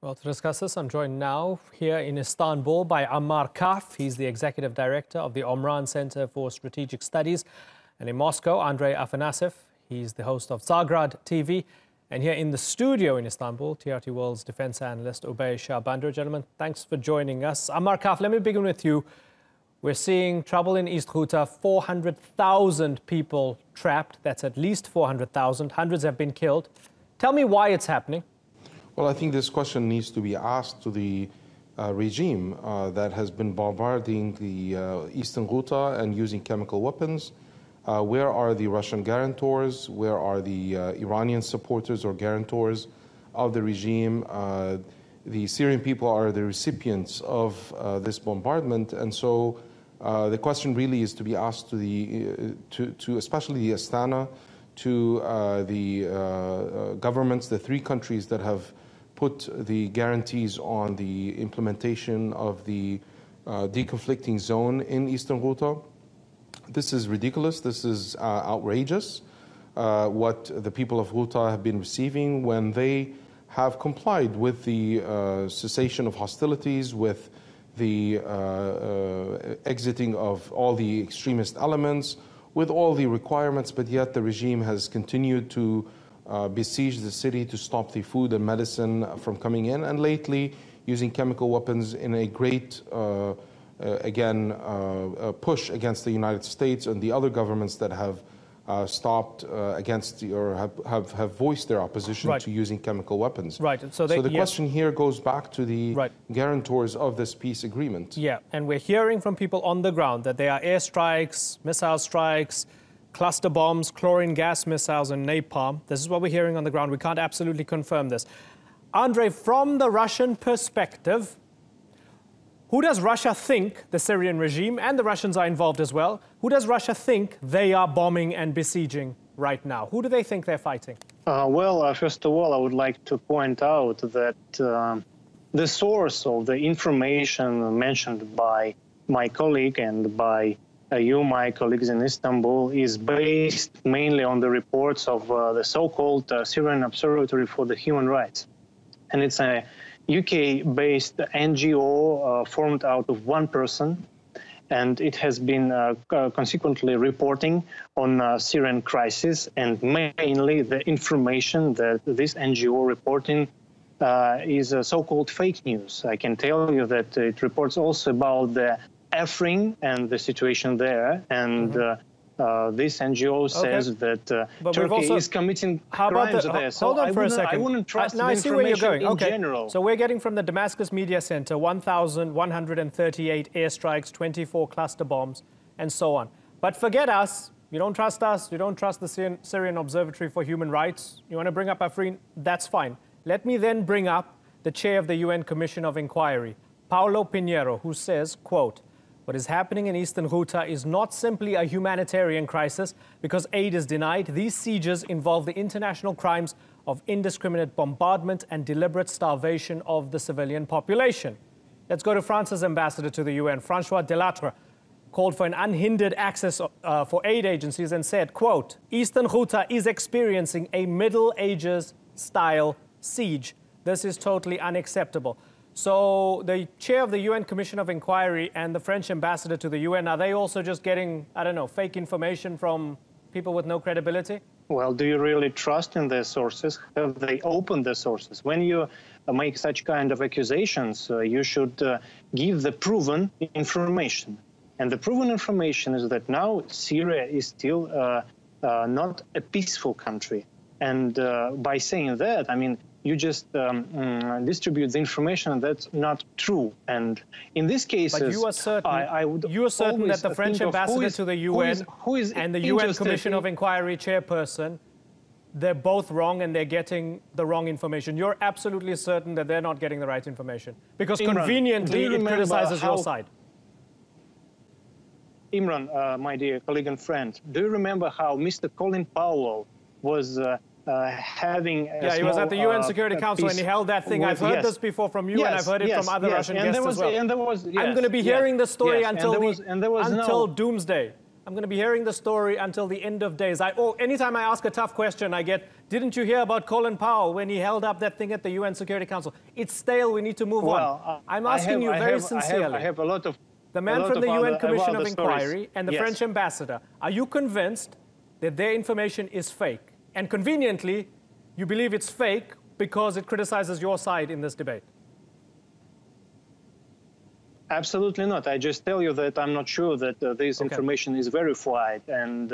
Well, to discuss this, I'm joined now here in Istanbul by Ammar Khaf. He's the Executive Director of the Omran Center for Strategic Studies. And in Moscow, Andrey Afanasev. He's the host of Tsargrad TV. And here in the studio in Istanbul, TRT World's defense analyst Ubay Shahbandar. Gentlemen, thanks for joining us. Ammar Khaf, let me begin with you. We're seeing trouble in East Ghouta, 400,000 people trapped. That's at least 400,000. Hundreds have been killed. Tell me why it's happening. Well, I think this question needs to be asked to the regime that has been bombarding the Eastern Ghouta and using chemical weapons. Where are the Russian guarantors? Where are the Iranian supporters or guarantors of the regime? The Syrian people are the recipients of this bombardment, and so the question really is to be asked to especially the Astana, to the governments, the three countries that have put the guarantees on the implementation of the deconflicting zone in Eastern Ghouta. This is ridiculous. This is outrageous, what the people of Ghouta have been receiving when they have complied with the cessation of hostilities, with the exiting of all the extremist elements, with all the requirements, but yet the regime has continued to besiege the city to stop the food and medicine from coming in, and lately using chemical weapons in a great, push against the United States and the other governments that have stopped against or have voiced their opposition to using chemical weapons. Right. So the question here goes back to the guarantors of this peace agreement. Yeah, and we're hearing from people on the ground that there are airstrikes, missile strikes, cluster bombs, chlorine gas missiles, and napalm. This is what we're hearing on the ground. We can't absolutely confirm this. Andrey, from the Russian perspective, who does Russia think, the Syrian regime, and the Russians are involved as well, who does Russia think they are bombing and besieging right now? Who do they think they're fighting? First of all, I would like to point out that the source of the information mentioned by my colleague and by you, my colleagues in Istanbul, is based mainly on the reports of the so-called Syrian Observatory for the Human Rights. And it's a UK-based NGO formed out of one person, and it has been consequently reporting on Syrian crisis, and mainly the information that this NGO reporting is so-called fake news. I can tell you that it reports also about the Afrin and the situation there, and this NGO says that Turkey is committing crimes there. So hold on for a second. I wouldn't trust now the I see where you're going. in general. So we're getting from the Damascus Media Center 1,138 airstrikes, 24 cluster bombs, and so on. But forget us. You don't trust us. You don't trust the Syrian Observatory for Human Rights. You want to bring up Afrin? That's fine. Let me then bring up the chair of the UN Commission of Inquiry, Paulo Pinheiro, who says, quote, "What is happening in Eastern Ghouta is not simply a humanitarian crisis because aid is denied. These sieges involve the international crimes of indiscriminate bombardment and deliberate starvation of the civilian population." Let's go to France's ambassador to the UN, Francois Delattre, called for an unhindered access for aid agencies and said, quote, "Eastern Ghouta is experiencing a Middle Ages-style siege. This is totally unacceptable." So the chair of the UN Commission of Inquiry and the French ambassador to the UN, are they also just getting, I don't know, fake information from people with no credibility? Well, do you really trust in their sources? Have they opened the sources? When you make such kind of accusations, you should give the proven information. And the proven information is that now Syria is still not a peaceful country. And by saying that, I mean, you just distribute the information that's not true. And in this case, but you are certain, that the French ambassador to the UN and the UN Commission of Inquiry chairperson, they're both wrong and they're getting the wrong information. You're absolutely certain that they're not getting the right information because Imran, conveniently it criticizes your side. Imran, my dear colleague and friend, do you remember how Mr. Colin Powell was having he was at the UN Security Council and he held that thing. I've heard this before from you and I've heard it from other Russian guests as well. I'm going to be hearing this story until doomsday. I'm going to be hearing the story until the end of days. Anytime I ask a tough question, I get, didn't you hear about Colin Powell when he held up that thing at the UN Security Council? It's stale, we need to move on. I'm asking you very sincerely. I have a lot of... The man from the UN Commission of Inquiry and the yes. French ambassador, are you convinced that their information is fake? And conveniently, you believe it's fake because it criticizes your side in this debate? Absolutely not. I just tell you that I'm not sure that this information is verified. And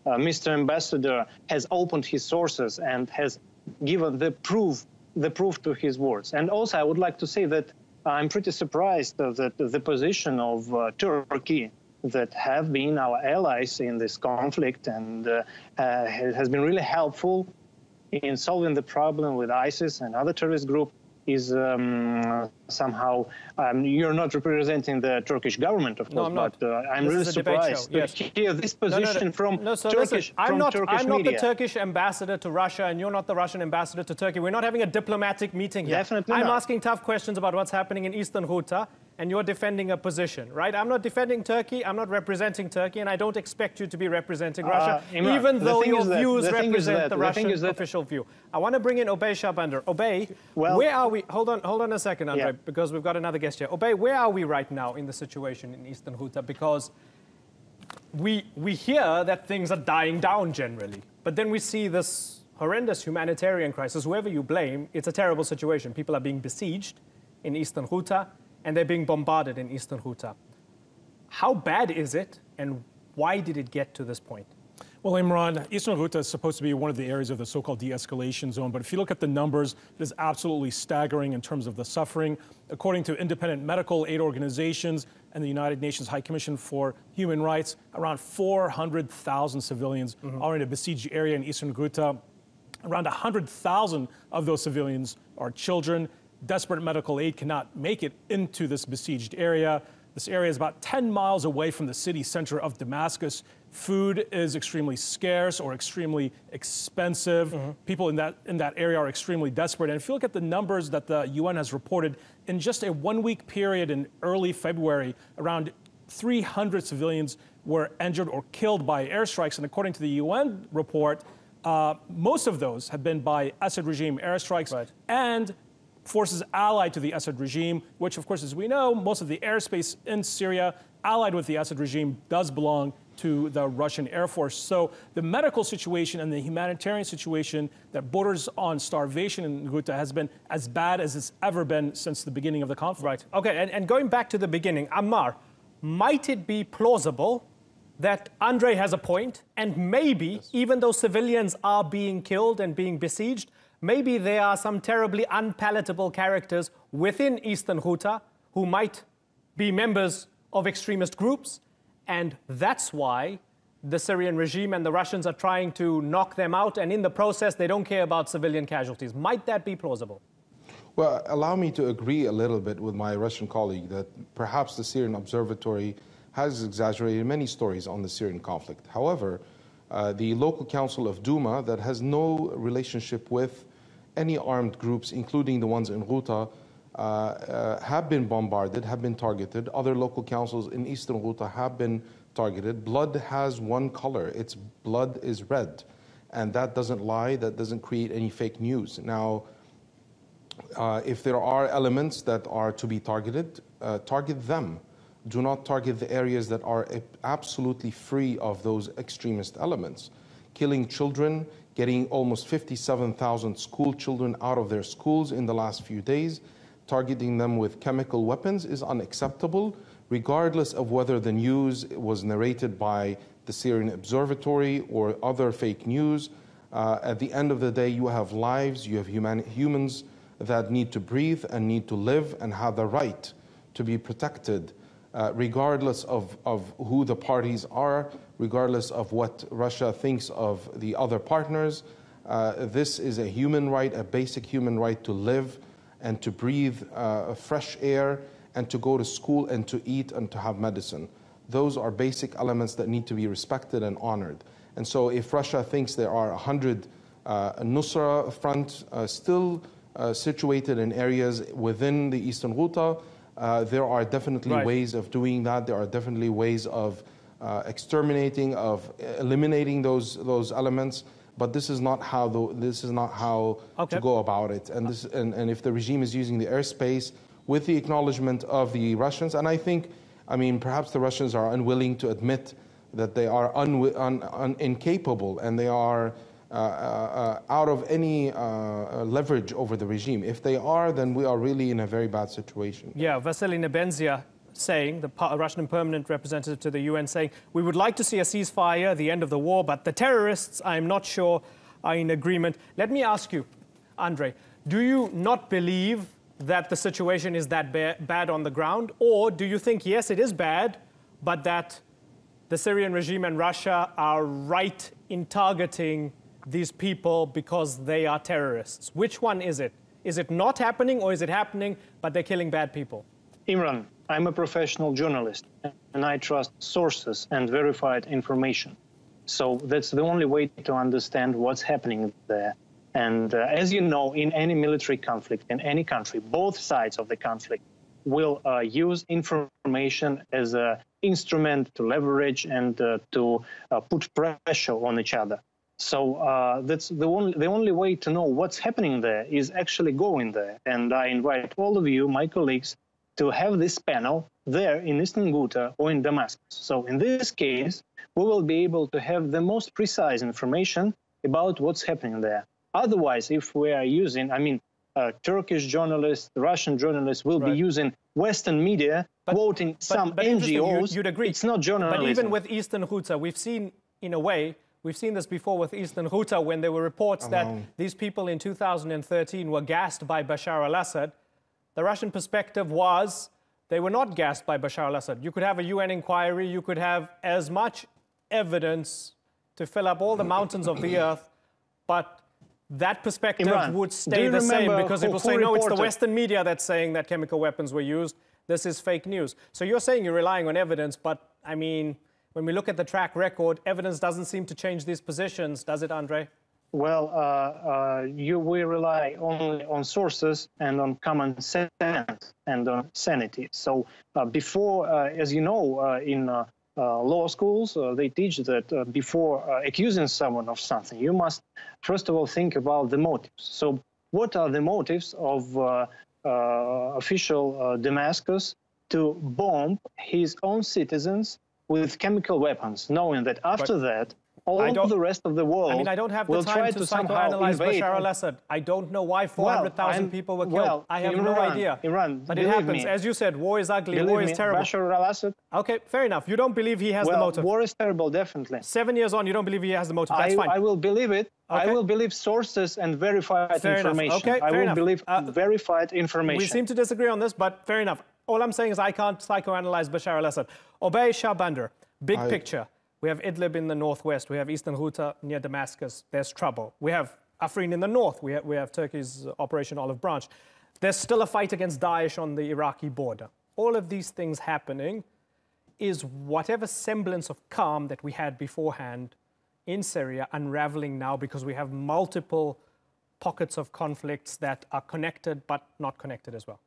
Mr. Ambassador has opened his sources and has given the proof to his words. And also, I would like to say that I'm pretty surprised that the position of Turkey, that have been our allies in this conflict and has been really helpful in solving the problem with ISIS and other terrorist groups, is somehow, you're not representing the Turkish government, of course, no, I'm not. But I'm really surprised to hear this position from Turkish media. I'm not the Turkish ambassador to Russia, and you're not the Russian ambassador to Turkey. We're not having a diplomatic meeting here. Definitely I'm not. asking tough questions about what's happening in Eastern Ghouta, and you're defending a position, right? I'm not defending Turkey, I'm not representing Turkey, and I don't expect you to be representing Russia, Imran, even though your views represent the Russian official official view. I want to bring in Obey Shabander. Obey, where are we? Hold on a second, Andrey, because we've got another guest here. Obey, where are we right now in the situation in Eastern Ghouta? Because we hear that things are dying down generally, but then we see this horrendous humanitarian crisis. Whoever you blame, it's a terrible situation. People are being besieged in Eastern Ghouta, and they're being bombarded in Eastern Ghouta. How bad is it, and why did it get to this point? Well, Imran, Eastern Ghouta is supposed to be one of the areas of the so-called de-escalation zone, but if you look at the numbers, it is absolutely staggering in terms of the suffering. According to independent medical aid organizations and the United Nations High Commission for Human Rights, around 400,000 civilians are in a besieged area in Eastern Ghouta. Around 100,000 of those civilians are children. Desperate medical aid cannot make it into this besieged area. This area is about 10 miles away from the city center of Damascus. Food is extremely scarce or extremely expensive. People in that area are extremely desperate. And if you look at the numbers that the UN has reported, in just a one-week period in early February, around 300 civilians were injured or killed by airstrikes. And according to the UN report, most of those have been by Assad regime airstrikes and forces allied to the Assad regime, which, of course, as we know, most of the airspace in Syria allied with the Assad regime does belong to the Russian Air Force. So the medical situation and the humanitarian situation that borders on starvation in Ghouta has been as bad as it's ever been since the beginning of the conflict. Right. Okay, and going back to the beginning, Ammar, might it be plausible that Andrey has a point, and maybe, even though civilians are being killed and being besieged, maybe there are some terribly unpalatable characters within Eastern Ghouta who might be members of extremist groups, and that's why the Syrian regime and the Russians are trying to knock them out, and in the process, they don't care about civilian casualties. Might that be plausible? Well, allow me to agree a little bit with my Russian colleague that perhaps the Syrian Observatory has exaggerated many stories on the Syrian conflict. However, the local council of Duma, that has no relationship with any armed groups, including the ones in Ghouta, have been bombarded, have been targeted. Other local councils in Eastern Ghouta have been targeted. Blood has one color. Its blood is red. And that doesn't lie. That doesn't create any fake news. Now, if there are elements that are to be targeted, target them. Do not target the areas that are absolutely free of those extremist elements. Killing children, getting almost 57,000 school children out of their schools in the last few days, targeting them with chemical weapons is unacceptable, regardless of whether the news was narrated by the Syrian Observatory or other fake news. At the end of the day, you have lives, you have humans that need to breathe and need to live and have the right to be protected, regardless of who the parties are, regardless of what Russia thinks of the other partners. This is a human right, a basic human right to live and to breathe fresh air and to go to school and to eat and to have medicine. Those are basic elements that need to be respected and honored. And so if Russia thinks there are 100 Nusra front still situated in areas within the Eastern Ghouta, there are definitely ways of doing that. There are definitely ways of exterminating, of eliminating those elements. But this is not how to go about it. And if the regime is using the airspace with the acknowledgement of the Russians, and I mean, perhaps the Russians are unwilling to admit that they are incapable and they are out of any leverage over the regime. If they are, then we are really in a very bad situation. Yeah, Vasily Nebenzia saying, the Russian permanent representative to the UN, saying, we would like to see a ceasefire, the end of the war, but the terrorists, I'm not sure, are in agreement. Let me ask you, Andrey, do you not believe that the situation is that bad on the ground? Or do you think, yes, it is bad, but that the Syrian regime and Russia are right in targeting these people because they are terrorists? Which one is it? Is it not happening, or is it happening, but they're killing bad people? Imran, I'm a professional journalist, and I trust sources and verified information. So that's the only way to understand what's happening there. And as you know, in any military conflict in any country, both sides of the conflict will use information as an instrument to leverage and to put pressure on each other. So that's the only way to know what's happening there is actually going there. And I invite all of you, my colleagues, to have this panel there in Eastern Ghouta or in Damascus. So in this case, we will be able to have the most precise information about what's happening there. Otherwise, if we are using, I mean, Turkish journalists, Russian journalists will be using Western media, quoting some NGOs. You'd agree. It's not journalism. But even with Eastern Ghouta, we've seen, in a way, we've seen this before with Eastern Ghouta when there were reports that these people in 2013 were gassed by Bashar al Assad. The Russian perspective was they were not gassed by Bashar al Assad. You could have a UN inquiry, you could have as much evidence to fill up all the mountains of the earth, but that perspective would stay the same because it will say, no, it's the Western media that's saying that chemical weapons were used. This is fake news. So you're saying you're relying on evidence, but I mean, when we look at the track record, evidence doesn't seem to change these positions, does it, Andrey? Well, we rely only on sources and on common sense and on sanity. So before, as you know, in law schools, they teach that before accusing someone of something, you must, first of all, think about the motives. So what are the motives of official Damascus to bomb his own citizens with chemical weapons, knowing that after that, all the rest of the world I mean, I don't have the time to psychoanalyze Bashar al Assad. I don't know why 400,000 people were killed. I have no idea. But it happens. As you said, war is ugly, war is terrible. Bashar al Assad. Okay, fair enough. You don't believe he has the motive. War is terrible, definitely. 7 years on, you don't believe he has the motive. That's fine. I will believe it. Okay. I will believe sources and verified information. Okay, I will believe verified information. We seem to disagree on this, but fair enough. All I'm saying is I can't psychoanalyze Bashar al Assad. Obey Shahbander, big picture. We have Idlib in the northwest. We have Eastern Ghouta near Damascus. There's trouble. We have Afrin in the north. We have Turkey's Operation Olive Branch. There's still a fight against Daesh on the Iraqi border. All of these things happening is whatever semblance of calm that we had beforehand in Syria unraveling now because we have multiple pockets of conflicts that are connected but not connected as well.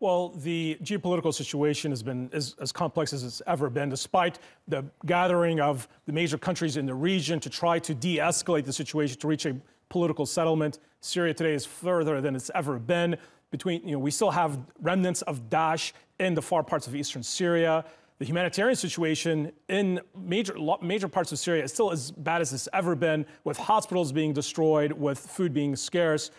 Well, the geopolitical situation has been as complex as it's ever been, despite the gathering of the major countries in the region to try to de-escalate the situation, to reach a political settlement. Syria today is further than it's ever been. We still have remnants of Daesh in the far parts of eastern Syria. The humanitarian situation in major parts of Syria is still as bad as it's ever been, with hospitals being destroyed, with food being scarce.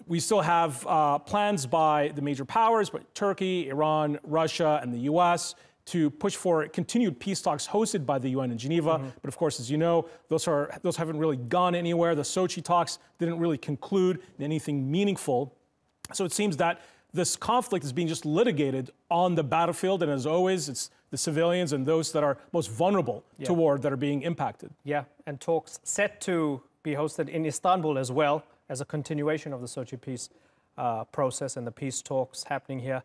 We still have plans by the major powers, but Turkey, Iran, Russia, and the U.S. to push for continued peace talks hosted by the UN in Geneva. But of course, as you know, those haven't really gone anywhere. The Sochi talks didn't really conclude in anything meaningful. So it seems that this conflict is being just litigated on the battlefield, and as always, it's the civilians and those that are most vulnerable to war that are being impacted. Yeah, and talks set to be hosted in Istanbul as well, as a continuation of the Sochi peace process and the peace talks happening here.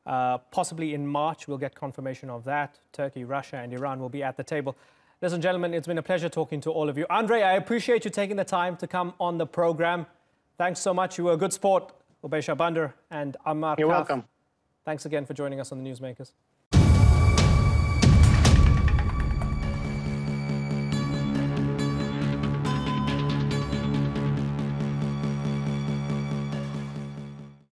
Possibly in March, we'll get confirmation of that. Turkey, Russia, and Iran will be at the table. Ladies and gentlemen, it's been a pleasure talking to all of you. Andrey, I appreciate you taking the time to come on the program. Thanks so much. You were a good sport. Obey Shahbander and Ammar. You're welcome. Thanks again for joining us on the Newsmakers.